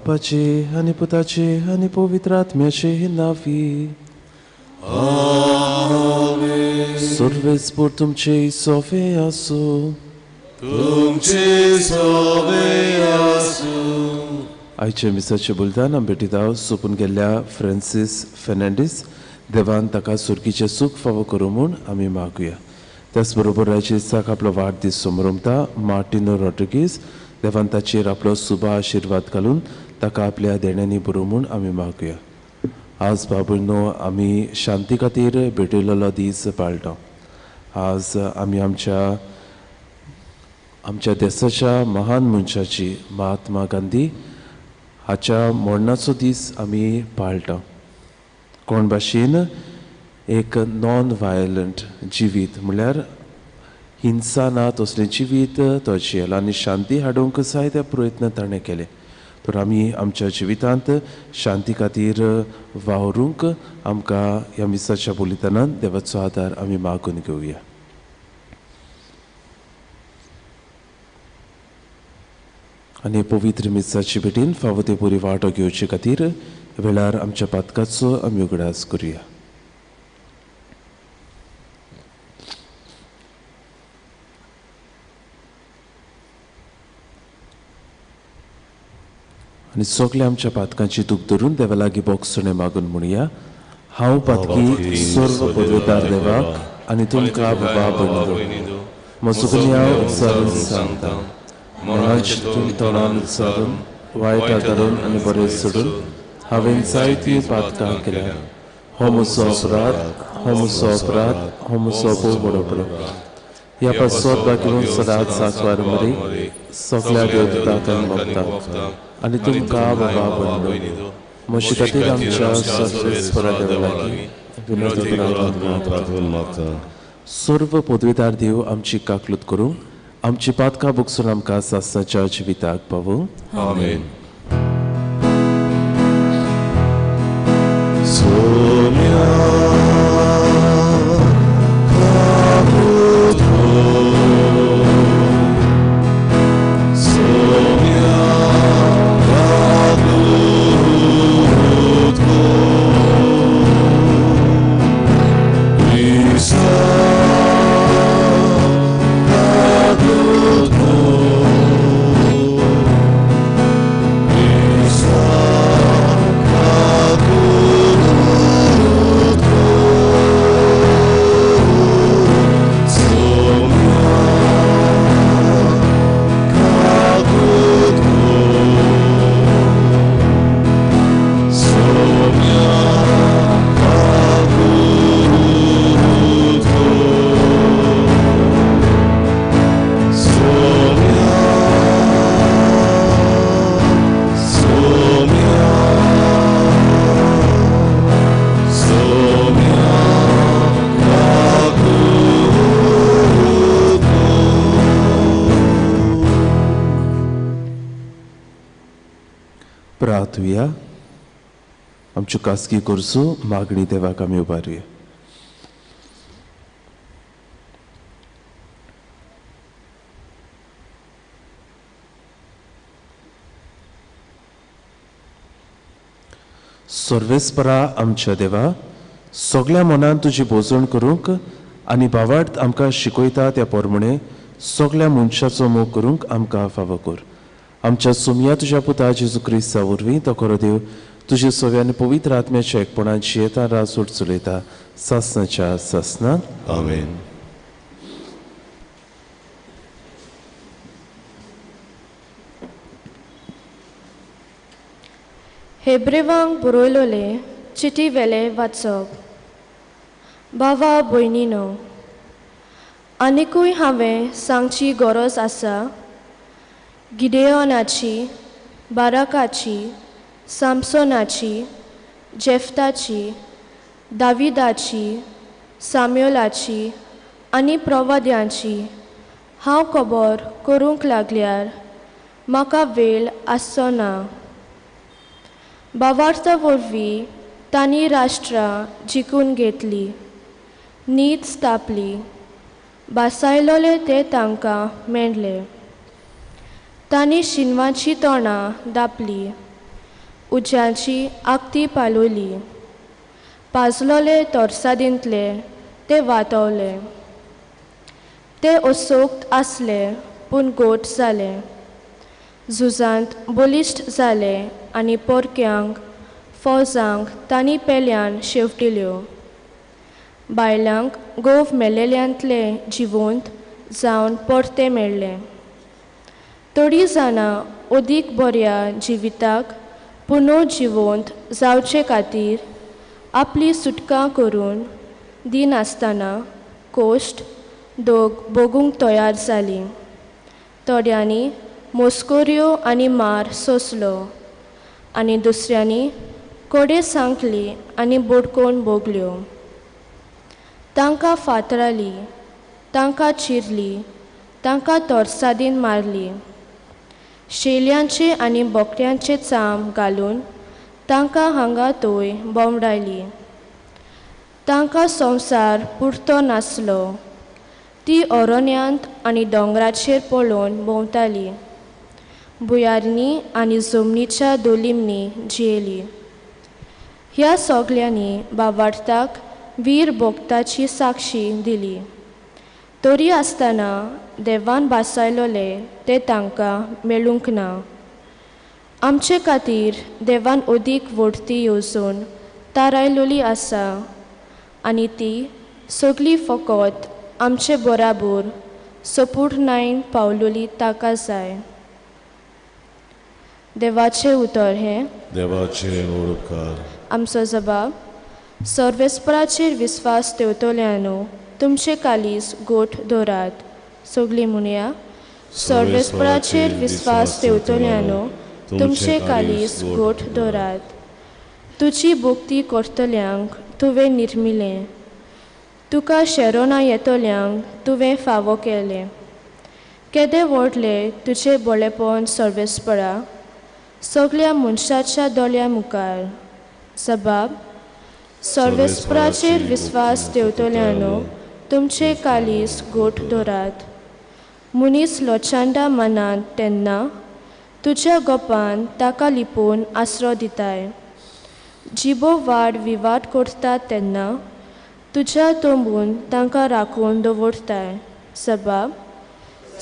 बापाचे आनी पुताचे आनी पवित्र आत्म्याचे नावी. सर्वेस्पर तुमचे सोवे आसो. तुमचे सोवे आसो. आयचे मिसाचे बुलदान आम भेटीदाव सोपून गेल्ल्या फ्रांसीस फेर्नांडीस देवान ताका सुर्गीचे सूख फावो करूं म्हूण आमी मागुया. त्याच बरोबर आयच्या दिसाक आपलो वाडदीस समोरमता मार्टिनो रॉड्रिगीस देवान ताचेर आपलो सुबा आशिर्वाद घालून ताका आपल्या देण्यांनी बरों म्हूण आमी मागुया. आज बाबूनो आमी शांती खातीर भेटयलेलो दीस पाळटा. आज आमी आमच्या देशाच्या महान मनशाची महात्मा गांधी हाच्या मरणाचो दीस आमी पाळटा. कोण भाशेन एक नॉन वायलंट जिवीत म्हळ्यार हिंसा ना तसलें जिवीत तो जियेला आनी शांती हाडूंक जायते प्रयत्न ताणें केले. तर आमी आमच्या जिवितांत शांती खातीर वावरूंक आमकां ह्या मिसाच्या बोलिदानान देवाचो आदार आमी मागून घेवया. आनी पवित्र मिसाची भेटीन फावो ते बरी वाटो घेवचे खातीर वेळार आमच्या पातकाचो आमी उगडास करुया. आनी सगळे आमच्या पातकांची दूख धरून देवा लागीं बोगसणे मागून म्हणुया. हांव पातकी सर्व पदवेदार देवाक आनी तुमकां बाबा भयणीदो मसुकन्या उत्सारून सांगता. मनाची तोंडान उत्सारून वायट आदारून आनी बरें सोडून हांवें जायतीं पातकां केल्या. हो म्हजो अपराध, हो म्हजो अपराध, हो म्हजो भोव बरो अपराध. ह्या पासत बाकी सदांच सांकवार मरी सगळ्या देवतांक आनी भक्तांक आनी तुमकां बाबा भयणीदो म्हजे खातीर आमच्या सर्वेस्परा देवा लागीं सर्व पदवेदार देव आमची काकलूत करूं आमची पातकां भोगसून आमकां सासणाच्या जिविताक पावूं. आमेन. प्रार्थुया. आमच्यो कासकी करसो मागणी देवाक आमी उबारुया. सर्वेस्परा आमच्या देवा सगळ्या मनान तुजी भोसवण करूंक आनी भावार्थ आमकां शिकयता त्या प्रमाणे सगळ्या मनशाचो मोग करूंक आमकां फावो कर. आमच्या सुमया तुज्या पुता जेजू क्रिस्ता वरवीं तो खरो देव तुजे सव्यान पवित्र आत्म्याच्या एकपणान जियेता रासोड चलयता सासणाच्या सासणान. आमेन. हेब्रेवांक बरयलोले चिटी वेले वाचप. भावा भयणीनो, आनिकूय हांवें सांगची गरज आसा. गिडेयोनाची, बाराकाची, सामसोनाची, जेफ्ताची, दाविदाची, साम्युएलाची आनी प्रवाद्यांची हांव खबर करूंक लागल्यार म्हाका वेळ आसचो ना. भावार्था वरवीं तांणी राष्ट्रां जिखून घेतली, नीत स्थापली, बासायलोले ते तांकां मेळ्ळे. तांणी शिनवांची तोंडां धांपली, उज्यांची आक्ती पालोली पाजलोले तोरसादींतले ते वातवले ते असोक्त आसले पूण गोट जाले झुजांत बलिश्ट जाले आनी पोरक्यांक फौजांक तांणी पेल्यान शेवटिल्यो बायलांक गोव मेलेल्यांतले जिवंत जावन परते मेळ्ळे थोडीं जाणां अदीक बऱ्या जिविताक पुनो जिवंत जावचे खातीर आपली सुटका करून दिनासतना कोश्ट दोग बोगूंक तयार जालीं थोड्यांनी मोस्कोऱ्यो आनी मार सोंसलो आनी दुसऱ्यांनी कोडे सांकली आनी बोडकोन बोगल्यो तांकां फातराली तांकां चिरली तांकां तोरसादीन मारली शेल्यांचे आनी बोकड्यांचे चाम घालून तांकां हांगा थंय बोमडायली तांकां संवसार पुरतो नासलो ती अरण्यांत आनी दोंगराचेर पळोवन भोंवताली बुयार्नी आनी जमनीच्या दोलिमनी जियेली ह्या सगल्यांनी बाबार्थाक वीर भोगताची साक्षी दिली तरी आसतना देवान बासायलोले ते तांकां मेळूंक ना आमचे खातीर देवान अदीक व्हडती येवजण थारायलोली आसा आनी ती सगळी फकत आमचे बराबर सपूर्णायेन पावलोली ताका जाय देवाचे उतर हें देवाचे ओळखार आमचो जबाब सर्वेस्पराचेर विस्वास ठेवतल्यानो तुमचे कालीस गोठ दवरात सगळीं म्हणया सर्वेस्पराचेर विस्वास ठेवतल्यानो तुमचे कालीस गोठ दवरात तुजी भोक्ती करतल्यांक तुवें निर्मिलें तुका शेरोना येतल्यांक तुवें फावो केलें केदें व्हडलें तुजें बळेपण सर्वेस्परा सगळ्या मनशाच्या दोळ्या मुखार जबाब सर्वेस्पराचेर विस्वास ठेवतल्यानो तुमचे कालीस गोठ दवरात मनीस लोचांडा मनांत तेन्ना तुज्या गोपान ताका लिपोवन आसरो दिताय जिबो वाड विवाद करतात तेन्ना तुज्या तोंबून तांकां राखून दवरताय जबाब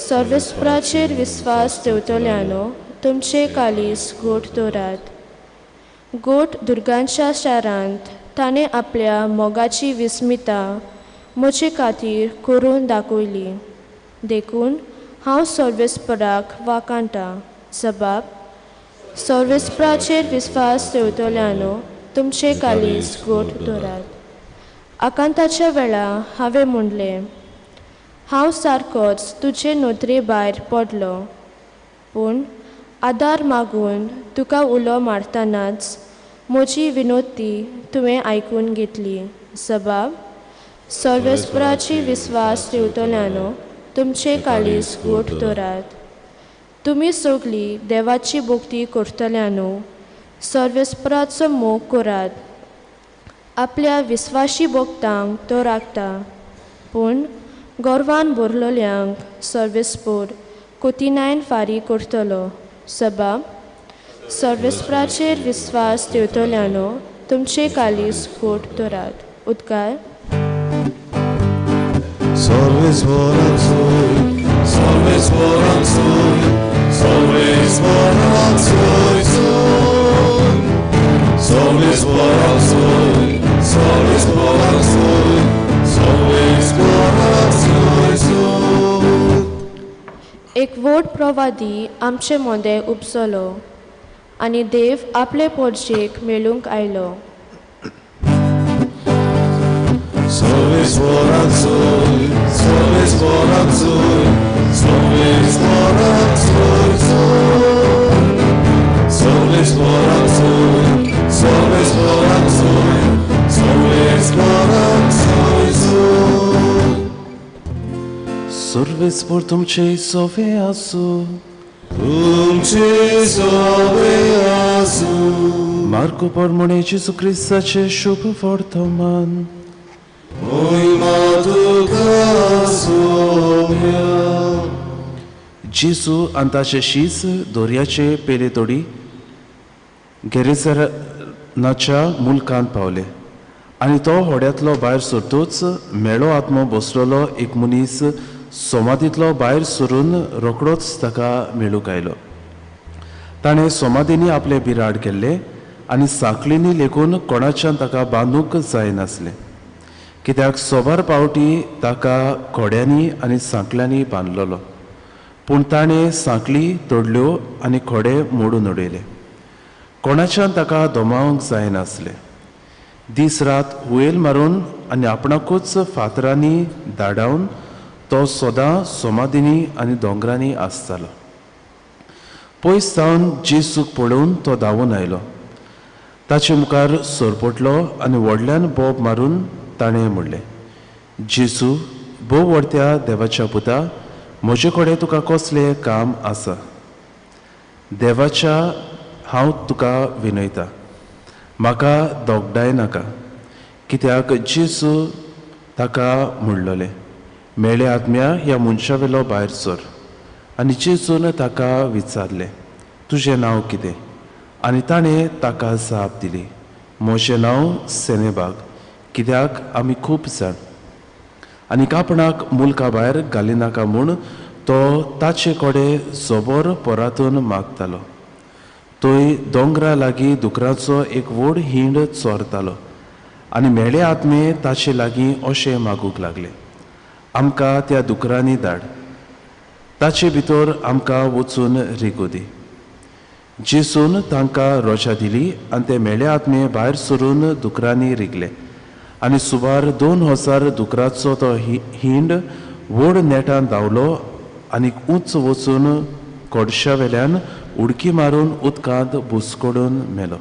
सर्वेस्पराचेर विस्वास ठेवतल्यानो तुमचे कालीस गोठ दवरात गोठ दुर्गांच्या शारांत ताणें आपल्या मोगाची विस्मिता म्हजे खातीर करून दाखयली देखून हांव सर्वेस्पराक वाकाणटा जबाब सर्वेस्पराचेर विस्वास ठेवतल्यानो तुमचे कालीस गोठ दवरात आकांताच्या वेळा हांवें म्हणलें हांव सारकोच तुजे नोदरे भायर पडलो पूण आदार मागून तुका उलो मारतनाच म्हजी विनोती तुवें आयकून घेतली जबाब सर्वेस्पराची विस्वास ठेवतल्यानो तुमचे कालीस गोठ दवरात तुमी सगळीं देवाची भोक्ती करतल्यानो सर्वेस्पराचो मोग करात आपल्या विस्वाशी भोगतांक तो राखता पूण गोरवान भरलोल्यांक सर्वेस्पर कोतिनायन फारी करतलो जबाब सर्वेस्पराचेर विस्वास ठेवतल्यानो तुमचे कालीस गोठ दवरात उद्गार सर्वेस्पराचोय सर्वेस्पराचोय सर्वेस्पराचोय सर्वेस्पराचोय सर्वेस्पराचोय सर्वेस्पराचोय एक व्हड प्रवादी आमचे मोदें उपसलो आनी देव आपले पोरजेक मेळूंक आयलो सर्वेस्पराचोय सर्वेस्पराचोय सर्वेस्पराचोय सर्वेस्पराचोय सर्वेस्पराचोय सर्वेस्पराचोय सर्वेस्पर तुमचे सोवे आसूं तुमचे सोवे आसूं मार्को परमणे जेजू क्रिस्ताचे शुभ वर्तमान महिमा तुका सोम्या जेजू आनी ताचे शीस दोर्याचे पेले तोडी गेरेसराच्या मुलकांत पावले आनी तो होड्यांतलो भायर सरतूच मेळो आत्मो बसलेलो एक मनीस सोमादींतलो भायर सरून रोखडोच ताका मेळूंक आयलो. ताणें सोमादींनी आपले बिराड केल्ले आनी साखळींनी लेगून कोणाच्यान ताका बांदूंक जायनासलें, कित्याक सोबार पावटी ताका खोड्यांनी आनी सांकल्यांनी बांदलेलो. पूण ताणें सांकली तोडल्यो आनी खोडे मोडून उडयले. कोणाच्यान ताका दोमावंक जायनासलें. दीस रात हुयेल मारून आनी आपणाकूच फातरांनी धाडावन तो सदां सोमादींनी आनी दोंगरांनी आसतालो. पयस सावन जेसूक पळोवन तो धांवून आयलो. ताचे मुखार सोरपटलो आनी व्हडल्यान बोब मारून ताणें म्हणलें, जेसू, भोव व्हडत्या देवाच्या पुता, म्हजे कडेन तुका कसलें काम आसा? देवाच्या हांव तुका विनयता, म्हाका दोगडाय नाका. कित्याक जेसू ताका म्हणलोलें, मेळे आत्म्या ह्या मनशा वेलो भायर सर. आनी जेसून ताका विचारलें, तुजें नांव कितें? आनी ताणें ताका जाप दिली, म्हजें नांव सेनेबाग, कित्याक आमी खूब जाण. आनी आपणाक मुलका भायर घालिनाका म्हूण तो ताचे कडेन जोबोर पोरातून मागतालो. तोय दोंगरा लागीं दुकराचो एक व्हड हिंड चोरतालो आनी मेळे आत्मे ताचे लागीं अशें मागूंक लागले, आमकां त्या दुकरांनी धाड, ताचे भितर आमकां वचून रिगू दी. जेसून तांकां रोजा दिली आनी ते मेळे आत्मे भायर सरून दुकरांनी रिगले. आनी सुमार 2000 दुकराचो तो हिंड व्हड नेटान धांवलो आनी उंच वचून कोडशा वेल्यान उडकी मारून उदकांत बुसकोडून मेलो.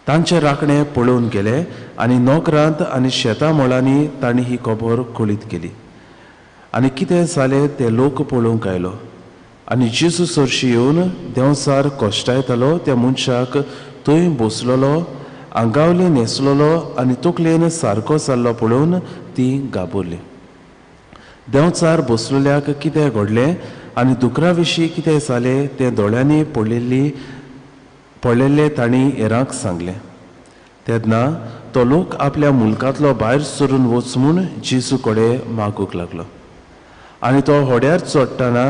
तांचे राखणे पळोवन गेले आनी नोकरांत आनी शेतां मोळांनी तांणी ही खबर कळीत केली. आनी कितें जालें ते लोक पळोवंक आयलो. आनी जेसू सरशी येवन देंवसार कोश्टायतालो त्या मनशाक थंय बसलेलो, आंगावली न्हेसलेलो आनी तकलेन सारको जाल्लो पळोवन ती घाबरली. देंवचार बसलेल्याक कितें घडलें आनी दुकरा विशीं कितें जालें तें दोळ्यांनी पळयल्लें तांणी हेरांक सांगलें. तेन्ना तो लोक आपल्या मुलकांतलो भायर सरून वच म्हूण जेसू कडेन मागूंक लागलो. आनी तो होड्यार चडटाना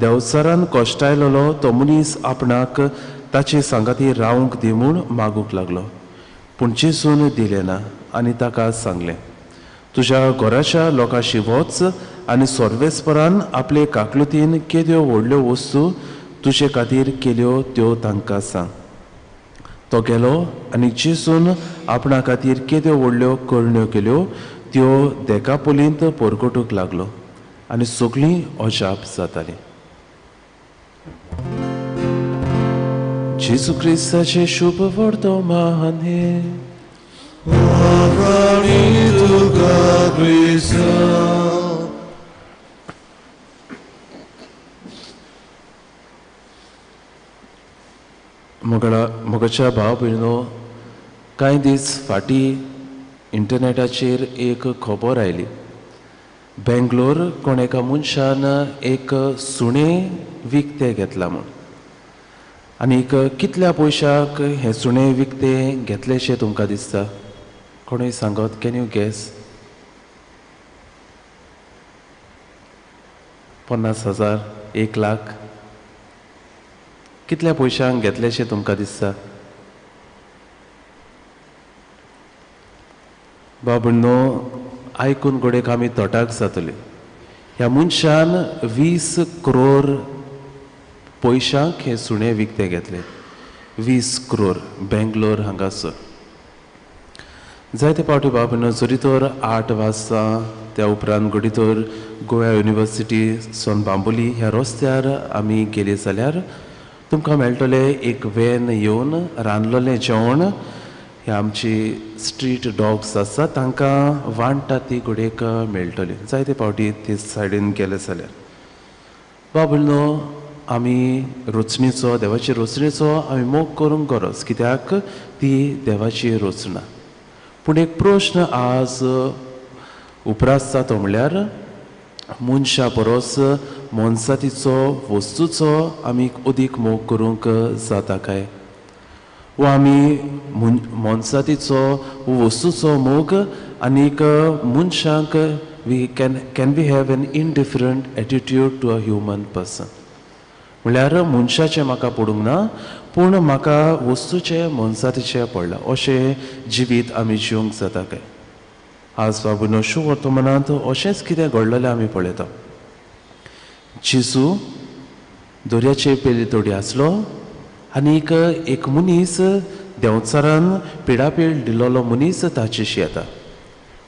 देंवचारान कोश्टायलोलो तो मनीस आपणाक ताचे सांगाती रावंक दी म्हूण मागूंक लागलो. पूण जेसून दिलें ना आनी ताका सांगलें, तुज्या घराच्या लोकांशी वच आनी सोर्वेस्परान आपले काकलुतीन केद्यो व्हडल्यो वस्तू तुजे खातीर केल्यो त्यो तांकां सांग. तो गेलो आनी जेसून आपणा खातीर केद्यो व्हडल्यो करणयो केल्यो त्यो देकापोलींत परगटूंक लागलो आनी सगळीं अजाप जातालीं. जेसू क्रिस्ताचे शुभ वर्तमान हे Avrani tuka Krista. मोगाच्या भाव भयणो, कांय दीस फाटीं इंटरनेटाचेर एक खबर आयली. बेंगलोर कोण एका मनशान एक सुणें विकतें घेतलां म्हूण. आनीक कितल्या पयशांक हें सुणें विकतें घेतलेशें तुमकां दिसता? कोणूय सांगत, कॅन यू गॅस? 50,000, 1 लाख? कितल्या पयशांक घेतलेशें तुमकां दिसता? बाबण्णो, आयकून घोडेक आमी तोटाक जातली. ह्या मनशान 20 करोड पयशांक हें सुणें विकतें घेतलें. 20 करोड बेंगलोर हांगासर. जायते पावटी बाबण्णो, जरी तर 8 वाजता त्या उपरांत घडी तर गोवा युनिवर्सिटी सोन बांबोली ह्या रस्त्यार आमी गेले जाल्यार तुमकां मेळटलें एक व्हॅन येवन रांदलेलें जेवण हे आमची स्ट्रीट डॉग्स आसा तांकां वांटा ती घडयेक मेळटली. जायते पावटी ते सायडीन गेले जाल्यार बाबण्णो, आमी रचणीचो, देवाची रचणीचो आमी मोग करूंक गरज, कित्याक ती देवाची रचना. पूण एक प्रश्न आज उपरासता तो म्हणल्यार मनशा परस मोनसातीचो वस्तूचो आमी अदीक मोग करूंक जाता काय? वो आमी मोनसातीचो वस्तूचो मोग आनीक मनशांक we can be have an indifferent attitude to a human person. म्हळ्यार मनशाचें म्हाका पडूंक ना, पूण म्हाका वस्तूचें मोनसातीचें पडलां अशें जिवीत आमी जिवंक जाता काय. आज बाबून शुभ वर्तमानांत अशेंच कितें घडलेलें आमी पळयता. जेजू दर्याचे पेली तोडी आसलो आनीक एक मनीस देंवचारान पिडापीड दिलोलो मनीस ताचेशी येता.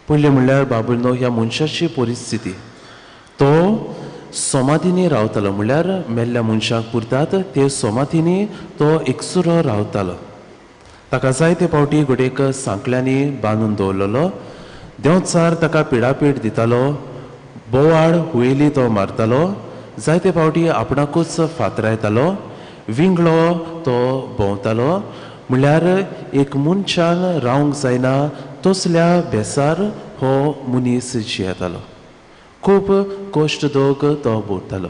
पयलें म्हणल्यार बाबूनो ह्या मनशाची परिस्थिती, तो सोमातींनी रावतालो, म्हळ्यार मेल्ल्या मनशाक पुरतात ते सोमातींनी तो एकसुरो रावतालो. ताका जायते फावटी घोडेक सांकल्यांनी बांदून दवरलेलो. देंवचार ताका पिडापीड दितालो, बोवाळ हुयेली तो मारतालो, जायते फावटी आपणाकूच फातरायतालो, विंगळो तो भोंवतालो. म्हळ्यार एक मनशान रावंक जायना तसल्या बेसार हो मनीस जियेतालो. खूब कश्ट दोग तो भोगतालो.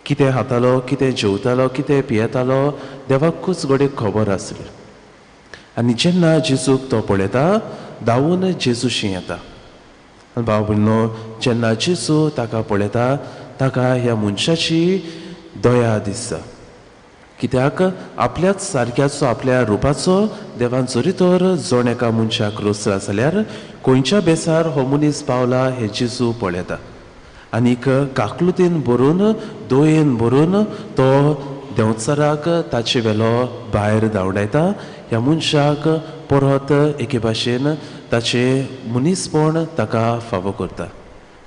कितें खातालो, कितें जेवतालो, कितें पियेतालो देवाकूच घोडेक खबर आसली. आनी जेन्ना जेजूक तो पळयता धांवून जेजूशी येता. बाबूनो जेन्ना जेजू ताका पळयता ताका ह्या मनशाची दया दिसता. कित्याक आपल्याच सारक्याचो आपल्या रुपाचो देवान जरी तर जण एका मनशाक रोसला जाल्यार खंयच्या बेसार हो मनीस पावला हे जेजू पळयता. आनीक काकलुतीन भरून दोयेन भरून तो देंवचाराक ताचे वेलो भायर धांवडायता. ह्या मनशाक परत एके भाशेन ताचे मनीसपण ताका फावो करता.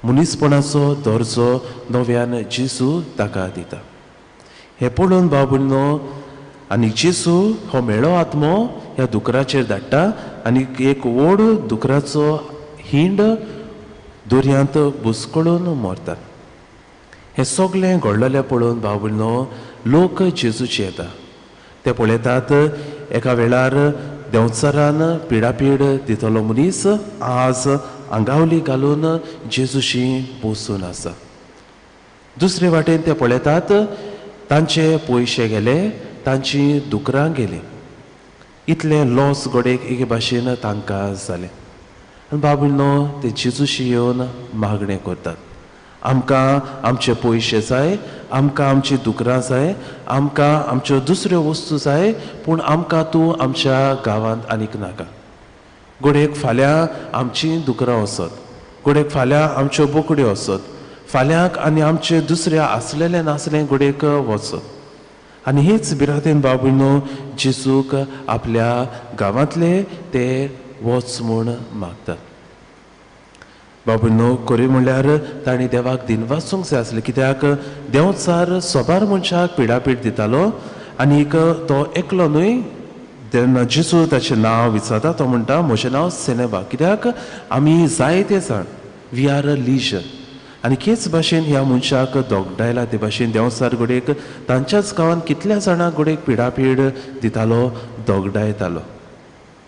मनीसपणाचो दर्जो नव्यान जेजू ताका दिता. हे पळोवन बाबूनो आनी जेजू हो मेळो आत्मो ह्या दुकराचेर धाडटा आनी एक व्हड दुकराचो हिंड दर्यांत बुसकळून मरता. हे सगळें घडलेलें पळोवन बाबूनो लोक जेजूचे येता. ते पळयतात एका वेळार देंवचारान पिडापीड दितलो मनीस आज आंगावली घालून जेजूशी बसून आसा. दुसरे वाटेन ते पळयतात तांचे पयशे गेले, तांची दुकरां गेली. इतले लॉस घोडेक एके भाशेन तांकां जालें. आनी बाबूनो ते जेजूशी येवन मागणें करतात. आमकां आमचे पयशे जाय, आमकां आमची दुकरां जाय, आमकां आमच्यो दुसऱ्यो वस्तू जाय, पूण आमकां तूं आमच्या गांवांत आनीक नाका. घोडेक फाल्यां आमची दुकरां वसत, घोडेक फाल्यां आमच्यो बोकड्यो वसत, फाल्यांक आनी आमचे दुसरें आसलेलें नासलें घोडेक वचत. आनी हीच बिरातेन बाबूनो जेजूक आपल्या गांवांतले ते वच म्हूण मागतात. बाबूनो खरी म्हणल्यार तांणी देवाक दिन वाचूंक जाय आसलें. कित्याक देंवचार सोबार मनशाक पिडापीड दितालो आनीक तो एकलो न्हय. तेन्ना जेजू ताचें नांव विचारता. तो म्हणटा म्हजें नांव सेनेबा, कित्याक आमी जायते जाण वी आर अ लिजन. आनी केच भाशेन ह्या मनशाक दोगडायला ते भाशेन देंवचार घोडेक तांच्याच गांवांत कितल्या जाणांक घोडेक पिडापीड दितालो, दोगडायतालो.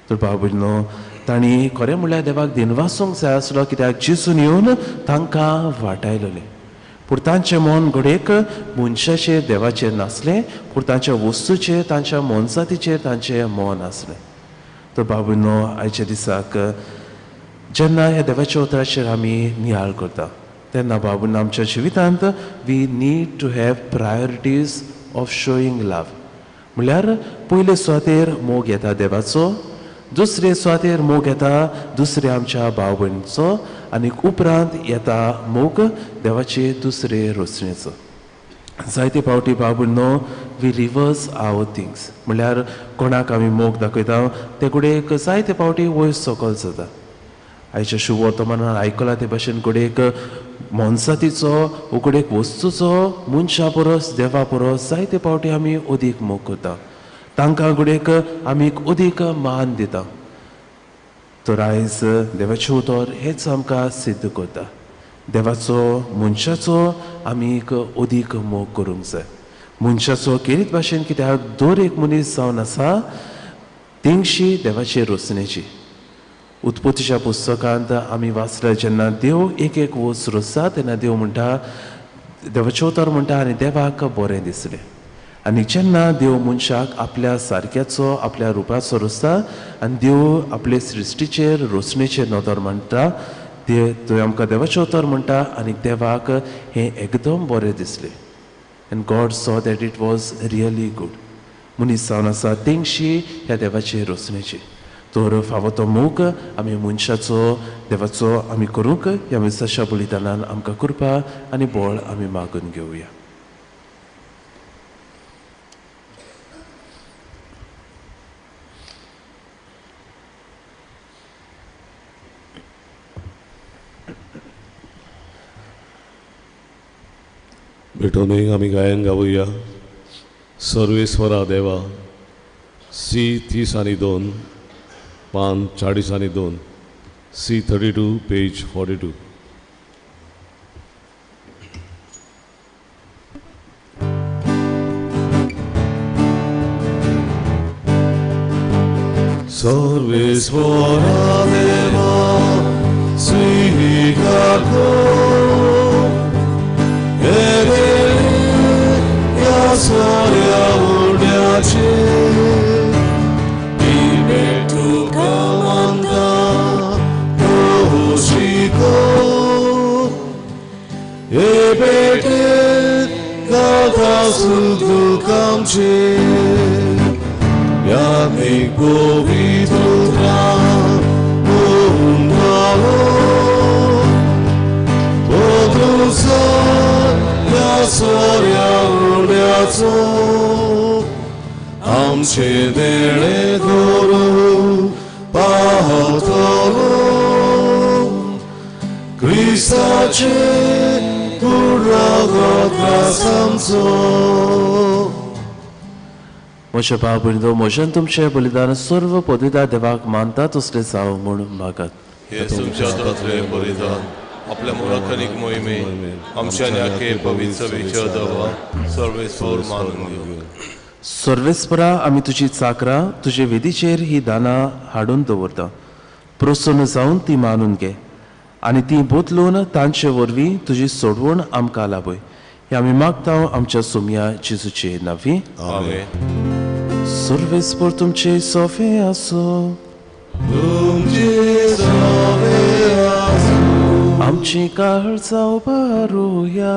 तर बाबूनो तांणी खरें म्हणल्यार देवाक दिन वाचूंक जाय आसलो, कित्याक जेजून येवन तांकां वाटायलोलें. पूण तांचें मन घोडेक मनशाचेर देवाचेर नासलें, पूण तांच्या वस्तूचेर, तांच्या मोनसातीचेर तांचें मन आसलें. तर बाबूनो आयच्या दिसाक जेन्ना ह्या देवाच्या उतराचेर आमी नियाळ करता तेन्ना बाबून आमच्या जिवितांत we need to have priorities of showing love. म्हळ्यार पयले सुवातेर मोग येता देवाचो, दुसरे सुवातेर मोग येता दुसरे आमच्या भाव भयणीचो, आनी उपरांत येता मोग देवाचे दुसरे रचणेचो. जायते फावटी बाबूनो वी रिवर्स आवर थिंग्स. म्हळ्यार कोणाक आमी मोग दाखयता ते कडेक जायते फावटी वयर सकयल जाता. आयच्या शुभ वर्तमानान आयकलां ते भाशेन घोडेक मोनसातीचो उकडेक वस्तूचो मनशा परस देवा परस जायते फावटी आमी अदीक मोग करता. तांकां घोडेक आमी अदीक मान दिता. तर आयज देवाचें उतर हेच आमकां सिद्ध करता. देवाचो मनशाचो आमी अदीक मोग करूंक जाय. मनशाचो केरीत भाशेन कित्याक दर एक मनीस जावन आसा तेंगशी देवाचे रचनेची. उत्पत्तीच्या पुस्तकांत आमी वाचल्या जेन्ना देव एक एक वस्त रचता तेन्ना देव म्हणटा, देवाचो उतर म्हणटा आनी देवाक बरें दिसलें. आनी जेन्ना देव मनशाक आपल्या सारक्याचो आपल्या रुपाचो रोसता आनी देव आपले सृश्टीचेर रोचणेचेर नदर म्हणटा थंय आमकां देवाचो अवतार म्हणटा आनी देवाक हें एकदम बरें दिसलें एन्ड गॉड सॉ that it was really good मनीस जावन आसा तेंगशी ह्या देवाचे रोचणेची तर फावो तो मोग आमी मनशाचो देवाचो आमी करूंक ह्या मिसाच्या बलिदानान आमकां कृपा आनी बळ आमी मागून घेवया. भेटोनूय आमी गायन गावुया. सर्वेस्वरा देवा C32 पान 42 C32 पेज 42. सर्वेस्वरा देवा स्वीकारतो Soria uliace Ime tu comanda Proshiko Ebete Gata sudu kamche Yadnik povitutra Mundalo Podrusa Soria uliaco Amce dele doru Pahatolo Christace Kurrago Krasamco म्हज्या भाव भयणीनो म्हज्यान तुमचें बलिदान सर्व पदवीदार देवाक मानता तसलें जावं म्हूण मागात. हे तुमच्या हातांतलें बलिदान आपल्या मुराखनीक मोहिमे आमच्या न्याके पवित्र विचार दवा सर्वेस्वर मानून घेऊ. सर्वेस्परा आमी तुजी चाकरां तुजे वेदीचेर ही दानां हाडून दवरता. प्रसन्न जावन ती मानून घे आनी ती बोतलून तांचे वरवीं तुजी सोडवण आमकां लाभय. हे आमी मागता आमच्या सोमया जेजूचे नांवी. आमेन. सर्वेस्पर तुमचे सोफे आसो. आमची काळजां उबारुया.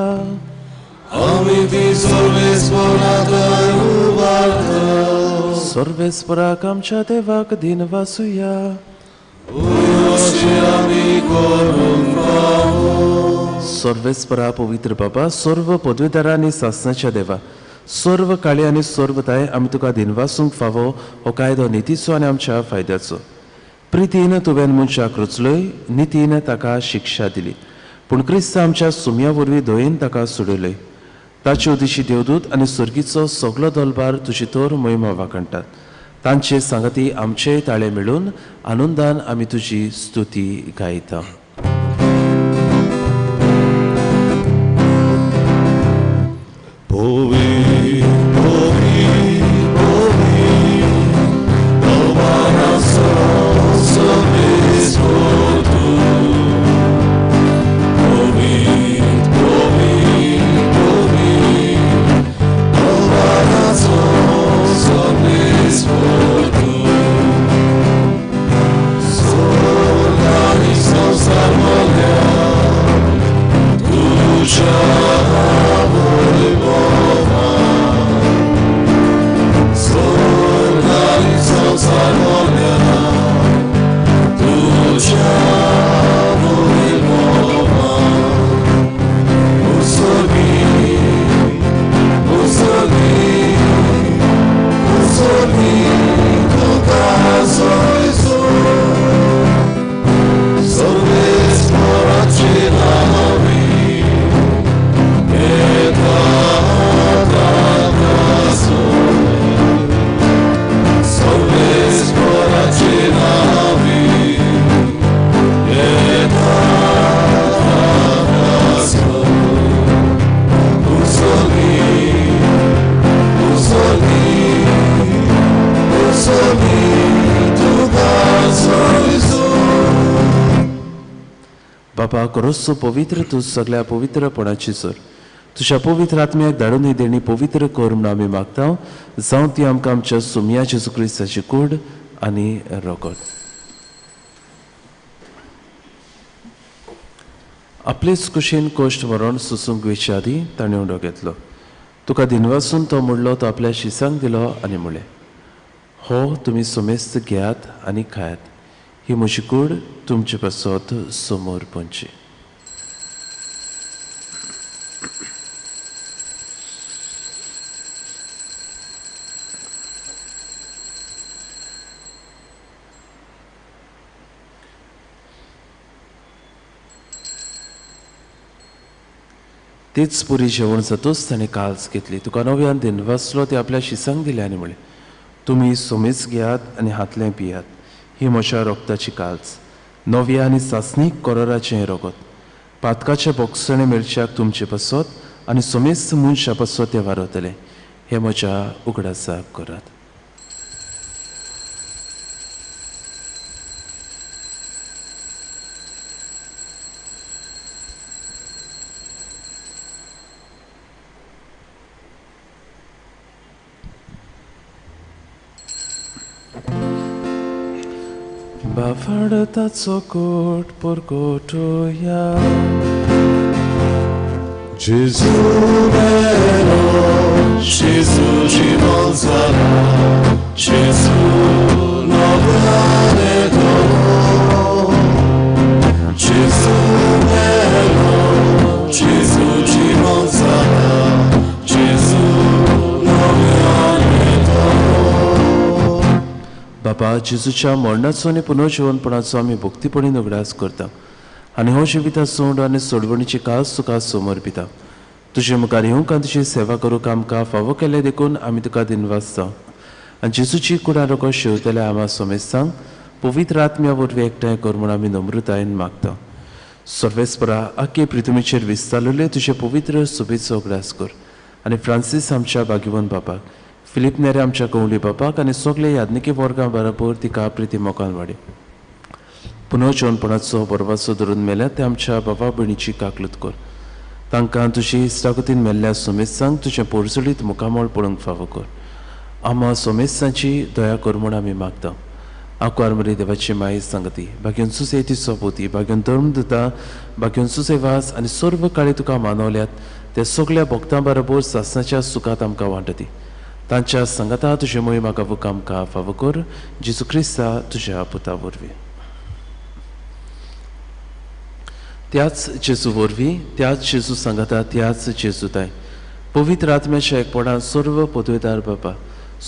आमी ती सर्वेस्पराक उबारता. सर्वेस्पराक आमच्या देवाक दिन वासुया. आमी करूंक पावो. सर्वेस्परा पवित्र बाबा सर्व पदवीदारांनी सासणाच्या देवा सर्व काळी आनी सर्व दाय आमी तुका दिनवासूंक फावो हो कायदो नितीचो आनी आमच्या फायद्याचो. प्रितीन तुवें मनशाक रचलय नितीन ताका शिक्षा दिली पूण क्रिस्त आमच्या सुमया वरवीं दयेन ताका सोडयलय. ताचे उदेशी देवदूत आनी सर्गीचो सगळो दलबार तुजी तर महिमा वाखणटात. तांचे सांगती आमचेय ताळे मेळून आनंदान आमी तुजी स्तुती गायता. बाबा करोसो पवित्र तूं सगळ्या पवित्रपणाची सर तुझ्या पवित्र आत्म्याक धाडून ही देणी पवित्र कर म्हूण आमी मागता जावं ती आमकां आमच्या सुमया जेजू क्रिस्ताची कूड आनी रोगोत. आपलेच कुशीन कोश्ट व्हरोन सुसूंक विचे आदी ताणें उडो घेतलो. तुका दिनवासून तो म्हणलो तो आपल्या शिसांक दिलो आनी म्हळें, हो तुमी सोमेस्त घेयात आनी खायात, ही म्हजी कूड तुमचे पासत समोर पोंची. तेच पुरी जेवण जातूच ताणें काल्स घेतली. तुका नव्यान दिनवासलो ते आपल्या शिसांक दिले आनी म्हळें, तुमी सोमेस घेयात आनी हातलें पियात, ही म्हज्या रोगताची काल्स, नव्या आनी सासणीक कोरोराचें रोगत. पातकाच्या बोगसणे मेळच्याक तुमचे पासत आनी सोमेस्त मनशा पासत ते वारतले, हे म्हज्या उगडासाक करात. Bavardazo court porcotoia. Gesù vero, Gesù ci monzarà, Gesù noviane d'oro. Gesù vero, Gesù ci monzarà, Gesù noviane d'oro. बाबा जेजूच्या मरणाचो आनी पुनर्जीवनपणाचो आमी भक्तीपणीन उगडास करता आनी हो जिविता सोंड आनी सोडवणीची कास तुका समर्पिता. तुजे मुखार येवंक आनी तुजी सेवा करूंक आमकां फावो केले देखून आमी तुका दिनवासता आनी जेजूची कुडा रोखो शेवतल्या आमा सोमेस्तांक पवित्र आत्म्या वरवीं एकठांय कर म्हूण आमी नम्रतायेन मागता. सर्वेस्परा आख्खे पृथ्वीचेर विस्तारलेले तुजे पवित्र सुबेचो उगडास कर आनी फ्रांसीस आमच्या बागीवन बापाक, फिलीप नेरे आमच्या कवळी बापाक आनी सगळे यादनिकी वर्गां बरोबर तिका प्रिती मोगान वाडय. पुनर्जीवनपणाचो बरवासो धरून मेल्यात ते आमच्या बाबा भयणीची काकलूत कर. तांकां तुजी इश्टागतीन मेल्ल्या सोमेस्तांक तुजें पोरसुलीत मुखामोळ पळोवंक फावो कर. आमा सोमेस्तांची दया कर म्हूण आमी मागता. आंकवार मरी देवाची माय सांगती, भाग्योन सुसेती सोपोती, भाग्योन धर्म दिता, भाग्योन सुसेवास आनी सर्व काळी तुका मानवल्यात ते सगळ्या भक्तां बरोबर सासणाच्या सुखात आमकां वांटती. तांच्या संगता तुजे मोहिमा गावूंक आमकां फावो कर. जेजू क्रिस्ता तुज्या पुता वरवीं. त्याच जेजू वरवीं, त्याच जेजू सांगता, त्याच जेजूताय पवित्र आत्म्याच्या एकपणान सर्व पदवेदार बाबा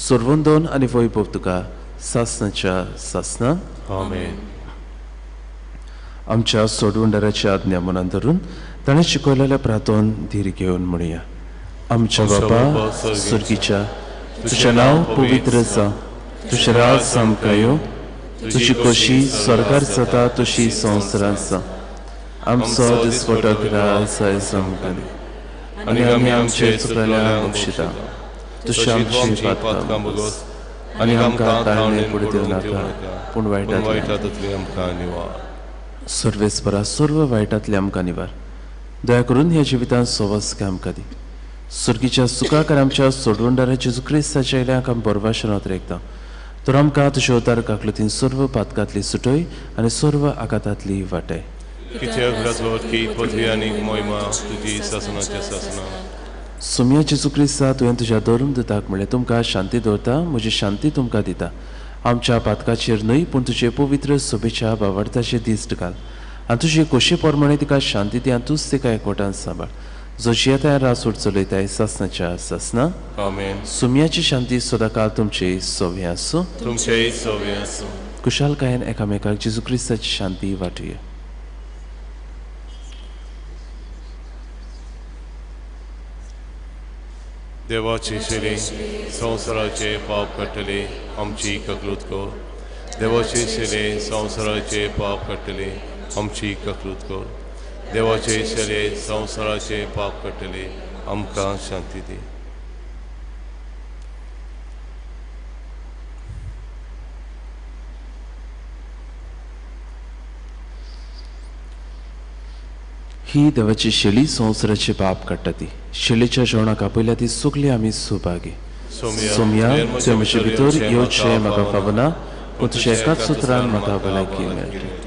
सर्वंदोन आनी वैभव तुका सासणाच्या सासना. आमेन. आमच्या सोडवंडाराची आज्ञा मनान धरून ताणें शिकयलेल्या प्रार्थोन धीर घेवन म्हणुया. आमच्या बापा सुर्गीच्या, तुझें नांव पवित्र जावं, तुजें राज आमकां येवं, तुजी खोशी स्वर्गार जाता तशी संवसारांत जावं. आमचो दिसपटो रास आयज आमकां दी आनी आमी आमचे चुकलेल्यांक बक्षिता. तुजी आमची पातकां बगोस आनी आमकां ताळणे पुढे दिवं नाका, पूण वायटांतली आमकां निवार. सर्वेस्परा सर्व वायटांतले आमकां निवार. दया करून ह्या जिवितांत सवस आमकां दी. सुर्गीच्या सुखाक आनी आमच्या सोडवंडारा जेजू क्रिस्ताच्या येयल्याक आमी बरवाशेन रेखता. तर आमकां तुज्या उदार काकलुतीन सर्व पातकांतली सुटय आनी सर्व आघातांतली वाटय. कित्याक राजवट की पदवी आनी मोहिमा तुजी सासणाच्या सासना. सुमया जेजू क्रिस्ता तुवें तुज्या धर्म दिताक म्हणलें, तुमकां शांती दवरता, म्हजी शांती तुमकां दिता. आमच्या पातकाचेर न्हय पूण तुजे पवित्र सोबेच्या बावार्थाचेर दिश्ट घाल आनी तुजे खोशे प्रमाणे तिका शांती दी आनी तूंच तिका एकवटान सांबाळ. जो जियेताय रासोड चलयताय सासणाच्या सासना. आमेन. सुमयाची शांती सदांकाळ तुमचे सोबे आसूं. तुमचेय सोबे आसूं. कुशालकायेन एकामेकाक जेजू क्रिस्ताची शांती वाटुया. देवाची शिरी संवसाराचे पाप काडटली आमची ककलूत कर. देवाची शिरी संवसाराचे पाप काडटली आमची ककलूत कर. देवाचे शिरी संवसाराचे पाप काडटली आमकां शांती दी. ही देवाची शेळी संवसाराचे पाप काडटा शेळीच्या जेवणाक आपयल्या ती सगळी आमी सुभागी सोमया तुवें म्हजे भितर येवचें म्हाका फावना पूण तुज्या एकाच सुत्रान म्हाका भलायकी मेळटा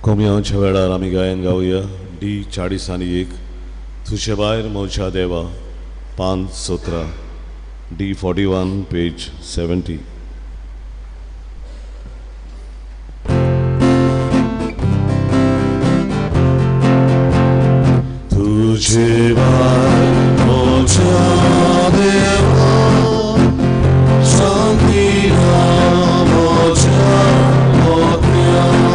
कोमयांच्या वेळार आमी गायन गावया D40 तुजे भायर मोच्या देवा 5 सोत्रा D41 पेज 70 तुजे भायर मोच्या देवा शांती मोच्या मोत्या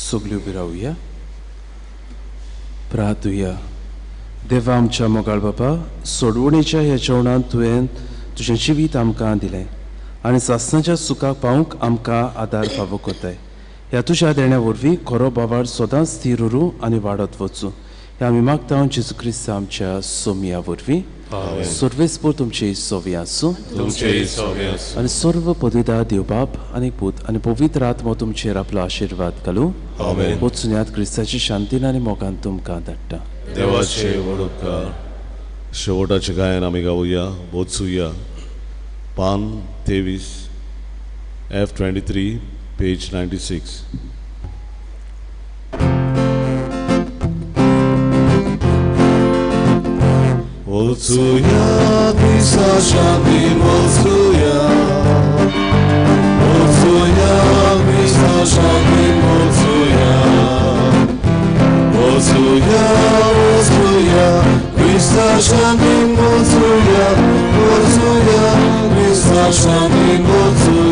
सगळी उबी रावया प्रार्थुया देवा आमच्या मोगाळ बापा सोडवणेच्या ह्या जेवणांत तुवें तुजें जिवीत आमकां दिलें आनी सासणाच्या सुखाक पावूंक आमकां आदार फावो कोताय ह्या तुज्या देण्या वरवीं खरो बाबार सदांच स्थिर उरूं आनी वाडत वचूं हे आमी मागता जेजू क्रिस्त आमच्या सोमया वरवीं सर्वेस्पूर तुमची सोवी आसूं आनी सर्व पदवीदार देवबाब आनी पूत आनी पवित्र आत्मो तुमचेर आपलो आशिर्वाद घालूं वचून क्रिस्ताची शांतीन आनी मोगान तुमकां धाडटा देवाचे व्हड उपकार शेवटाचें गायन आमी गावया बोचुया पान 23 F23 page 96 Bocuja, pisarza mi bocuja, bocuja mi așa din mulțuia. Mulțuia, mulțuia, Cristo așa din mulțuia. Mulțuia, Cristo așa din mulțuia.